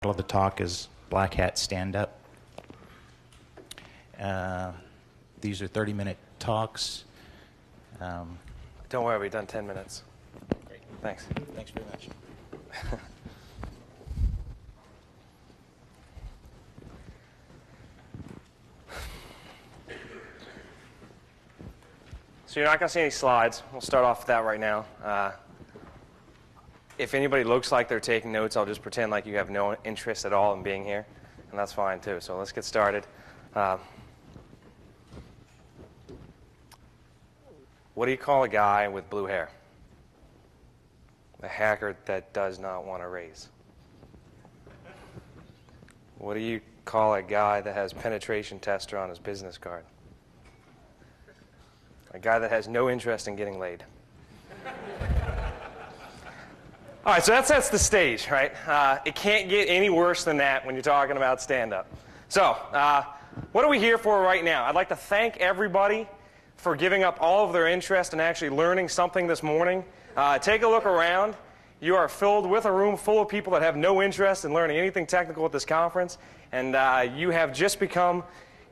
title of the talk is Black Hat Stand Up. These are 30-minute talks. Don't worry, we've done 10 minutes. Great. Thanks. Thanks very much. So you're not going to see any slides. We'll start off with that right now. If anybody looks like they're taking notes, I'll just pretend like you have no interest at all in being here, and that's fine too. So let's get started. What do you call a guy with blue hair? A hacker that does not want to raise. What do you call a guy that has penetration tester on his business card? A guy that has no interest in getting laid. All right, so that sets the stage, right? It can't get any worse than that when you're talking about stand-up. So, what are we here for right now? I'd like to thank everybody for giving up all of their interest in actually learning something this morning. Take a look around. You are filled with a room full of people that have no interest in learning anything technical at this conference, and you have just become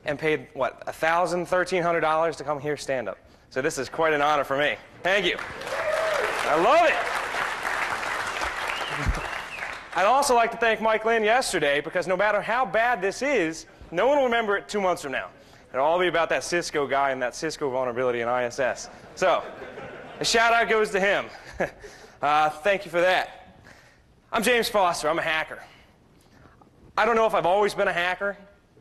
and paid, what, $1,000, $1,300 to come here stand up. So this is quite an honor for me. Thank you. I love it. I'd also like to thank Mike Lynn yesterday, because no matter how bad this is, no one will remember it 2 months from now. It'll all be about that Cisco guy and that Cisco vulnerability in ISS. So, a shout out goes to him. Thank you for that. I'm James Foster. I'm a hacker. I don't know if I've always been a hacker.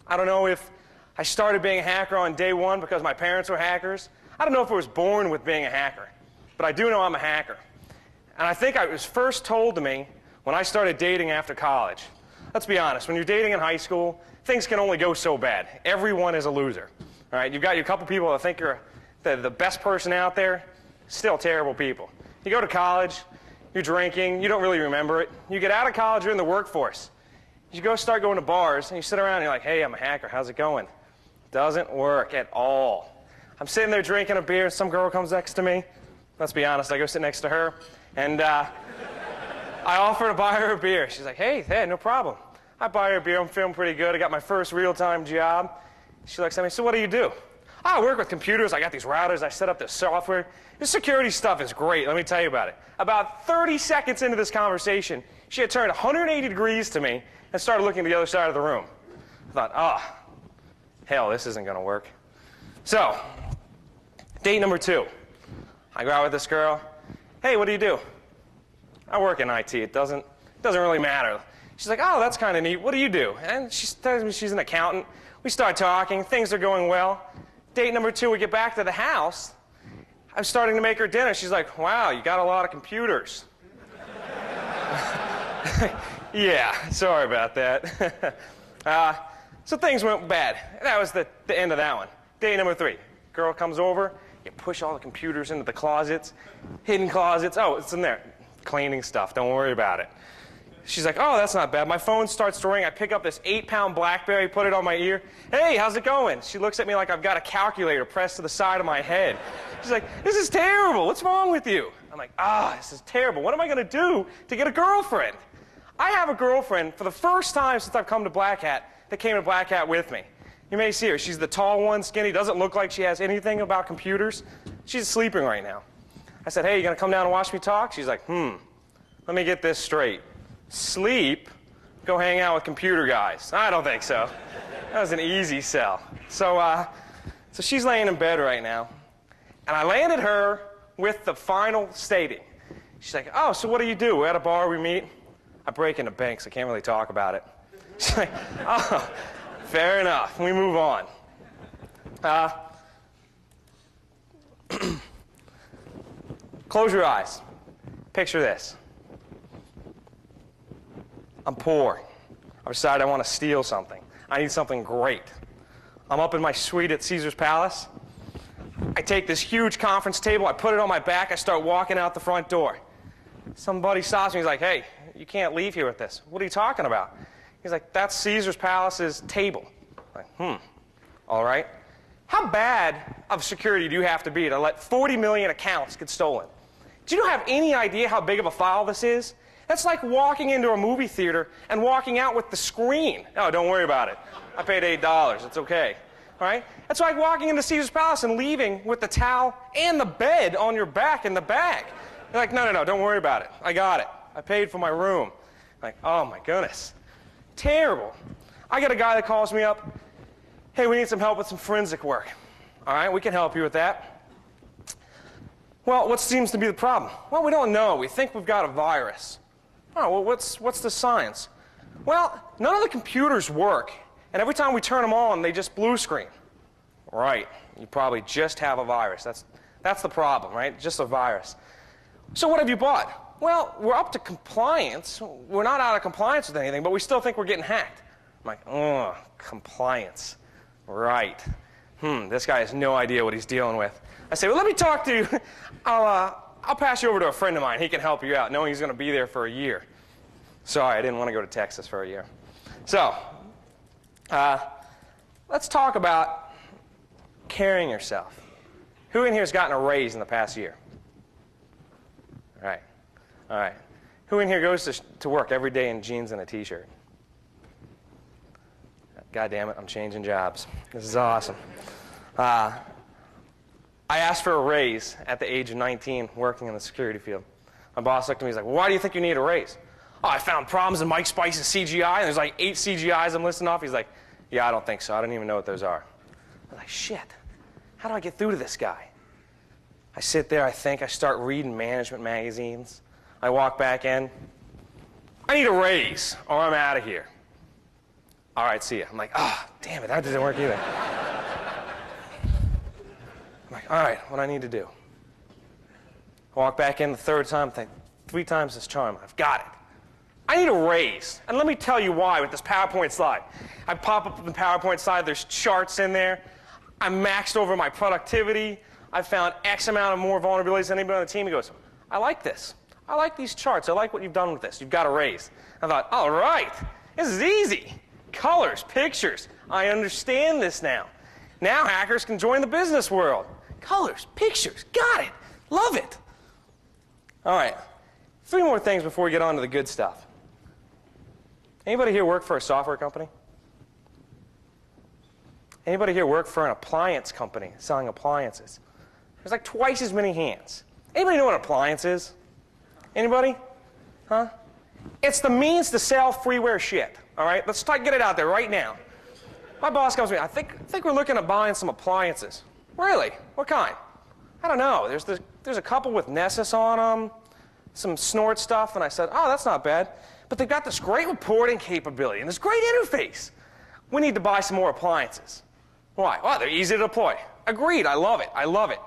I don't know if I started being a hacker on day one because my parents were hackers. I don't know if I was born with being a hacker. But I do know I'm a hacker. And I think it was first told to me when I started dating after college. Let's be honest, when you're dating in high school, things can only go so bad. Everyone is a loser. All right, you've got your couple people that think you're the best person out there, still terrible people. You go to college, you're drinking, you don't really remember it. You get out of college, you're in the workforce. You go start going to bars, and you sit around and you're like, hey, I'm a hacker, how's it going? Doesn't work at all. I'm sitting there drinking a beer, some girl comes next to me. Let's be honest, I go sit next to her, and I offer to buy her a beer. She's like, hey, no problem. I buy her a beer, I'm feeling pretty good. I got my first real-time job. She looks at me, so what do you do? I work with computers, I got these routers, I set up this software. This security stuff is great, let me tell you about it. About 30 seconds into this conversation, she had turned 180 degrees to me and started looking at the other side of the room. I thought, hell, this isn't going to work. So, date number 2. I go out with this girl. Hey, what do you do? I work in IT. It doesn't really matter. She's like, oh, that's kind of neat. What do you do? And she tells me she's an accountant. We start talking. Things are going well. Date number 2, we get back to the house. I'm starting to make her dinner. She's like, wow, you got a lot of computers. Yeah, sorry about that. So things went bad. That was the end of that one. Day number 3, girl comes over. You push all the computers into the closets, hidden closets. Oh, it's in there. Cleaning stuff. Don't worry about it. She's like, oh, that's not bad. My phone starts to ring. I pick up this 8-pound BlackBerry, put it on my ear. Hey, how's it going? She looks at me like I've got a calculator pressed to the side of my head. She's like, this is terrible. What's wrong with you? I'm like, this is terrible. What am I going to do to get a girlfriend? I have a girlfriend for the first time since I've come to Black Hat that came to Black Hat with me. You may see her. She's the tall one, skinny, doesn't look like she has anything about computers. She's sleeping right now. I said, hey, you going to come down and watch me talk? She's like, let me get this straight. Sleep? Go hang out with computer guys. I don't think so. That was an easy sell. So she's laying in bed right now. And I landed her with the final stating. She's like, oh, so what do you do? We're at a bar, we meet. I break into banks. I can't really talk about it. She's like, oh, fair enough. We move on. Close your eyes. Picture this. I'm poor. I decide I want to steal something. I need something great. I'm up in my suite at Caesar's Palace. I take this huge conference table, I put it on my back, I start walking out the front door. Somebody stops me, he's like, hey, you can't leave here with this. What are you talking about? He's like, that's Caesar's Palace's table. I'm like, all right. How bad of security do you have to be to let 40 million accounts get stolen? Do you have any idea how big of a file this is? That's like walking into a movie theater and walking out with the screen. No, don't worry about it. I paid $8. It's okay. All right? That's like walking into Caesar's Palace and leaving with the towel and the bed on your back in the bag. You're like, no, no, no, don't worry about it. I got it. I paid for my room. Like, oh my goodness. Terrible. I got a guy that calls me up. Hey, we need some help with some forensic work. All right, we can help you with that. Well, what seems to be the problem? Well, we don't know. We think we've got a virus. Oh, well, what's the science? Well, none of the computers work, and every time we turn them on, they just blue screen. Right. You probably just have a virus. That's the problem, right? Just a virus. So what have you bought? Well, we're up to compliance. We're not out of compliance with anything, but we still think we're getting hacked. I'm like, oh, compliance. Right. This guy has no idea what he's dealing with. I say, well, let me talk to you. I'll pass you over to a friend of mine. He can help you out, knowing he's going to be there for a year. Sorry, I didn't want to go to Texas for a year. So, let's talk about carrying yourself. Who in here has gotten a raise in the past year? All right. All right. Who in here goes to work every day in jeans and a T-shirt? God damn it, I'm changing jobs. This is awesome. I asked for a raise at the age of 19 working in the security field. My boss looked at me, he's like, well, why do you think you need a raise? Oh, I found problems in Mike Spice's CGI, and there's like 8 CGIs I'm listing off. He's like, yeah, I don't think so. I don't even know what those are. I'm like, shit, how do I get through to this guy? I sit there, I think, I start reading management magazines. I walk back in. I need a raise, or I'm out of here. All right, see ya. I'm like, oh, damn it, that didn't work either. I'm like, all right, what do I need to do? I walk back in the third time, think, 3 times this charm. I've got it. I need a raise. And let me tell you why with this PowerPoint slide. I pop up the PowerPoint slide, there's charts in there. I'm maxed over my productivity. I found X amount of more vulnerabilities than anybody on the team. He goes, I like this. I like these charts. I like what you've done with this. You've got a raise. I thought, all right, this is easy. Colors, pictures. I understand this now. Now hackers can join the business world. Colors, pictures, got it. Love it. All right, 3 more things before we get on to the good stuff. Anybody here work for a software company? Anybody here work for an appliance company selling appliances? There's like twice as many hands. Anybody know what an appliance is? Anybody? Huh? It's the means to sell freeware shit. All right, let's get it out there right now. My boss comes to me. I think we're looking at buying some appliances. Really? What kind? I don't know. There's a couple with Nessus on them, some Snort stuff, and I said, oh, that's not bad. But they've got this great reporting capability and this great interface. We need to buy some more appliances. Why? Well, they're easy to deploy. Agreed. I love it. I love it.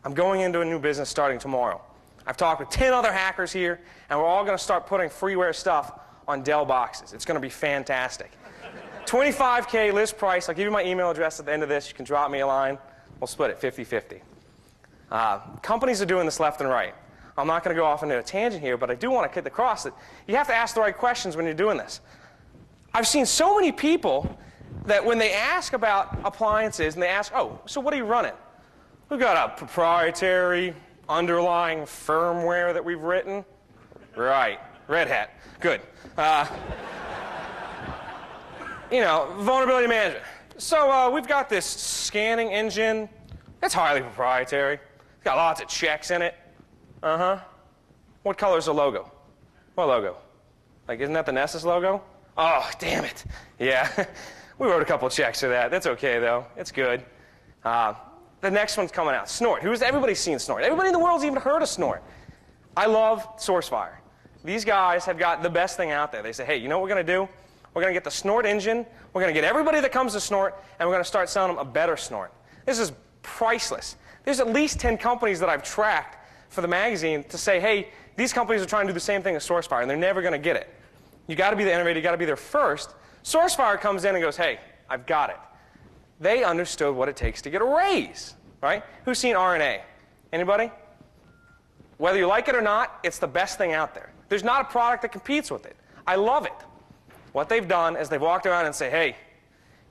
I'm going into a new business starting tomorrow. I've talked with 10 other hackers here, and we're all going to start putting freeware stuff on Dell boxes. It's going to be fantastic. $25K list price. I'll give you my email address at the end of this. You can drop me a line. We'll split it 50-50. Companies are doing this left and right. I'm not going to go off into a tangent here, but I do want to get across that you have to ask the right questions when you're doing this. I've seen so many people that when they ask about appliances and they ask, oh, so what are you running? We've got a proprietary underlying firmware that we've written. Right. Red Hat. Good. You know, vulnerability management. So we've got this scanning engine. It's highly proprietary. It's got lots of checks in it. Uh-huh. What color is the logo? What logo? Like, isn't that the Nessus logo? Oh, damn it. Yeah. We wrote a couple checks for that. That's okay, though. It's good. The next one's coming out. Snort. Everybody's seen Snort. Everybody in the world's even heard of Snort. I love SourceFire. These guys have got the best thing out there. They say, hey, you know what we're going to do? We're going to get the Snort engine. We're going to get everybody that comes to Snort, and we're going to start selling them a better Snort. This is priceless. There's at least 10 companies that I've tracked for the magazine to say, hey, these companies are trying to do the same thing as SourceFire, and they're never going to get it. You got to be the innovator. You got to be there first. SourceFire comes in and goes, hey, I've got it. They understood what it takes to get a raise, right? Who's seen RNA? Anybody? Whether you like it or not, it's the best thing out there. There's not a product that competes with it. I love it. What they've done is they've walked around and say, hey,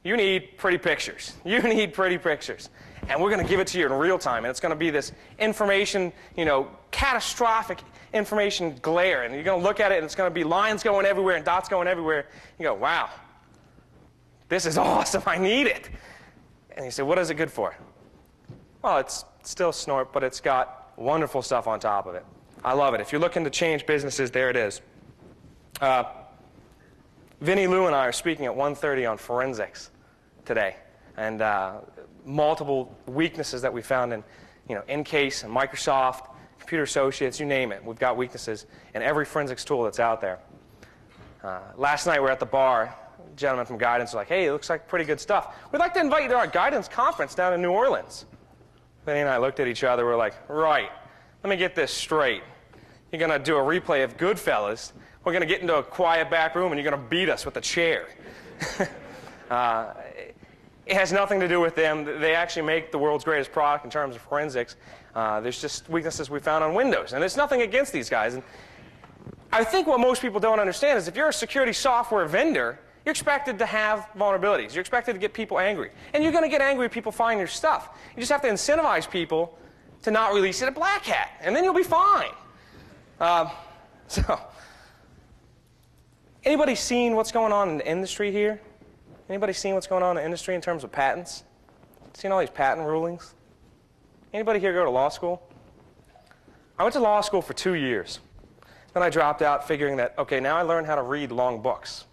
you need pretty pictures. You need pretty pictures. And we're going to give it to you in real time. And it's going to be this information, you know, catastrophic information glare, and you're going to look at it and it's going to be lines going everywhere and dots going everywhere. You go, wow, this is awesome, I need it. And you say, what is it good for? Well, it's still Snort, but it's got wonderful stuff on top of it. I love it. If you're looking to change businesses, there it is. Vinny Lou and I are speaking at 1:30 on forensics today, and multiple weaknesses that we found in, Encase and Microsoft, Computer Associates, you name it. We've got weaknesses in every forensics tool that's out there. Last night we were at the bar. A gentleman from Guidance was like, hey, it looks like pretty good stuff. We'd like to invite you to our Guidance conference down in New Orleans. Vinny and I looked at each other. We're like, right, let me get this straight. You're going to do a replay of Goodfellas. We're going to get into a quiet back room and you're going to beat us with a chair. It has nothing to do with them. They actually make the world's greatest product in terms of forensics. There's just weaknesses we found on Windows. And it's nothing against these guys. And I think what most people don't understand is if you're a security software vendor, you're expected to have vulnerabilities. You're expected to get people angry. And you're going to get angry if people find your stuff. You just have to incentivize people to not release it at Black Hat. And then you'll be fine. Anybody seen what's going on in the industry here? Anybody seen what's going on in the industry in terms of patents? Seen all these patent rulings? Anybody here go to law school? I went to law school for 2 years. Then I dropped out figuring that, okay, now I learned how to read long books.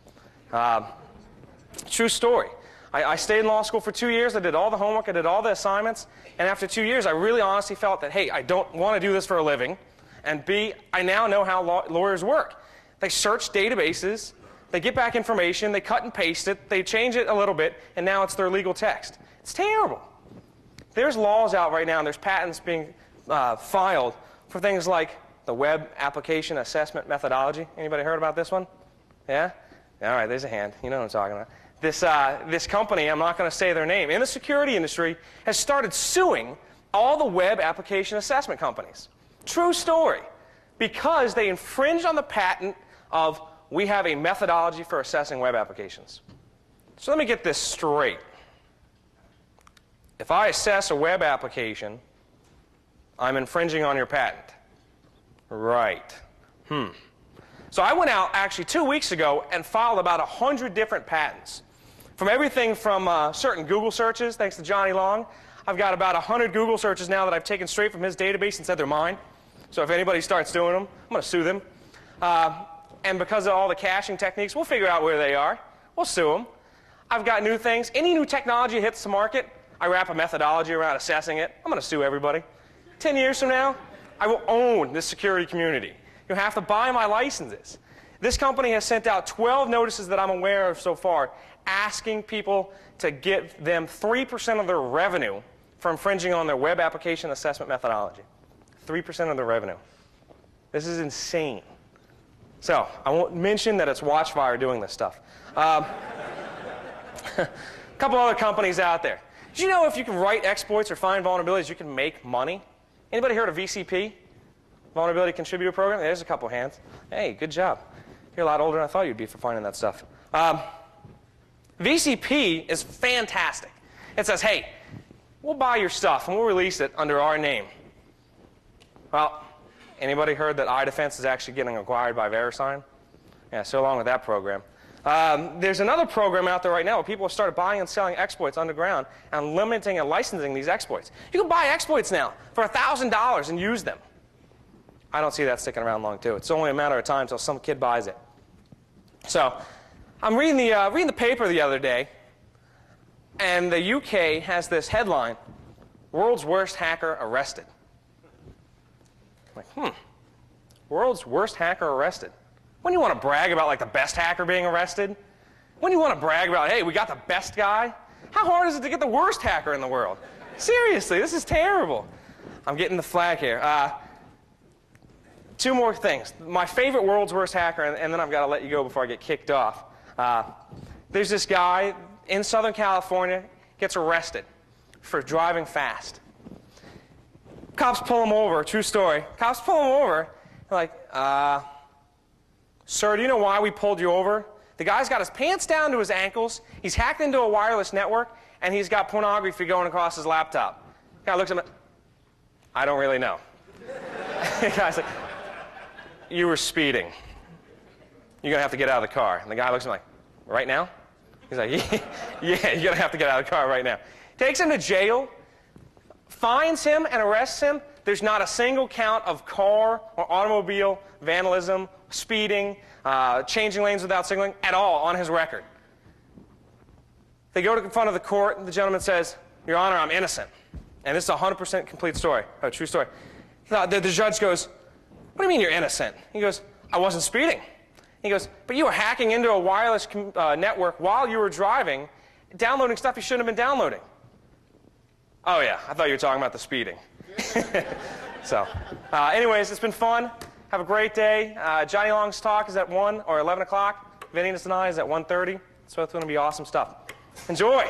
True story. I stayed in law school for 2 years. I did all the homework. I did all the assignments. And after 2 years, I really honestly felt that, hey, I don't want to do this for a living. And B, I now know how lawyers work. They search databases. They get back information. They cut and paste it. They change it a little bit. And now it's their legal text. It's terrible. There's laws out right now, and there's patents being filed for things like the Web Application Assessment Methodology. Anybody heard about this one? Yeah? All right, there's a hand. You know what I'm talking about. This company, I'm not going to say their name, in the security industry has started suing all the web application assessment companies. True story. Because they infringed on the patent of we have a methodology for assessing web applications. So let me get this straight. If I assess a web application, I'm infringing on your patent. Right. So I went out actually 2 weeks ago and filed about 100 different patents. From everything from certain Google searches, thanks to Johnny Long. I've got about 100 Google searches now that I've taken straight from his database and said they're mine. So if anybody starts doing them, I'm going to sue them. And because of all the caching techniques, we'll figure out where they are. We'll sue them. I've got new things. Any new technology hits the market, I wrap a methodology around assessing it. I'm going to sue everybody. 10 years from now, I will own this security community. You'll have to buy my licenses. This company has sent out 12 notices that I'm aware of so far, asking people to give them 3% of their revenue for infringing on their web application assessment methodology. 3% of their revenue. This is insane. So I won't mention that it's Watchfire doing this stuff. A couple other companies out there. Did you know if you can write exploits or find vulnerabilities, you can make money? Anybody heard of VCP? Vulnerability Contributor Program? There's a couple hands. Hey, good job. You're a lot older than I thought you'd be for finding that stuff. VCP is fantastic. It says, hey, we'll buy your stuff and we'll release it under our name. Well, anybody heard that iDefense is actually getting acquired by VeriSign? Yeah, so along with that program. There's another program out there right now where people have started buying and selling exploits underground and limiting and licensing these exploits. You can buy exploits now for $1,000 and use them. I don't see that sticking around long, too. It's only a matter of time until some kid buys it. So I'm reading the paper the other day, and the UK has this headline, World's Worst Hacker Arrested. I'm like, World's Worst Hacker Arrested. When do you want to brag about like the best hacker being arrested? When do you want to brag about, hey, we got the best guy? How hard is it to get the worst hacker in the world? Seriously, this is terrible. I'm getting the flag here. Two more things. My favorite world's worst hacker, and then I've got to let you go before I get kicked off. There's this guy in Southern California, gets arrested for driving fast. Cops pull him over, true story. Cops pull him over, like, sir, do you know why we pulled you over? The guy's got his pants down to his ankles, he's hacked into a wireless network, and he's got pornography going across his laptop. The guy looks at him, I don't really know. The guy's like, you were speeding. You're going to have to get out of the car. And the guy looks at him like, right now? He's like, yeah, you're going to have to get out of the car right now. Takes him to jail, fines him and arrests him. There's not a single count of car or automobile vandalism, speeding, changing lanes without signaling at all on his record. They go to the front of the court, and the gentleman says, Your Honor, I'm innocent. And this is a 100% complete story, a true story. The judge goes, what do you mean you're innocent? He goes, I wasn't speeding. He goes, but you were hacking into a wireless network while you were driving, downloading stuff you shouldn't have been downloading. Oh, yeah, I thought you were talking about the speeding. So, anyways, it's been fun. Have a great day. Johnny Long's talk is at 1 or 11 o'clock. Vinny and I is at 1:30. It's both going to be awesome stuff. Enjoy.